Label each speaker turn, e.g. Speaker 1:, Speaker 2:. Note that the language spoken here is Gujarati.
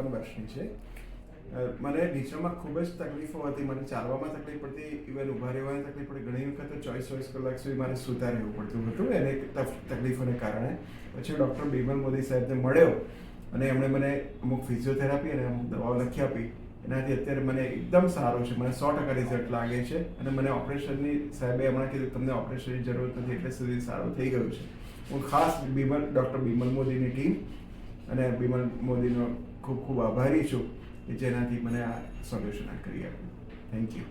Speaker 1: 53 વર્ષની છે. મને નીચેમાં ખૂબ જ તકલીફો હતી, મને ચાલવામાં તકલીફ પડતી, ઇવન ઊભા રહેવાની તકલીફ પડતી. ઘણી વખત 24 કલાક સુધી મારે સૂતા રહેવું પડતું હતું એને તકલીફોને કારણે. પછી ડૉક્ટર બિમલ મોદી સાહેબને મળ્યો અને એમણે મને અમુક ફિઝિયોથેરાપી અને અમુક દવાઓ લખી આપી. એનાથી અત્યારે મને એકદમ સારું છે, મને 100% રિઝલ્ટ લાગે છે. અને મને ઓપરેશનની સાહેબે હમણાં કીધું તમને ઓપરેશનની જરૂરત નથી, એટલે સુધી સારું થઈ ગયું છે. હું ખાસ ડૉક્ટર બિમલ મોદીની ટીમ અને બિમલ મોદીનો ખૂબ ખૂબ આભારી છું કે જેનાથી મને આ સોલ્યુશન કરી આપ્યું. Thank you.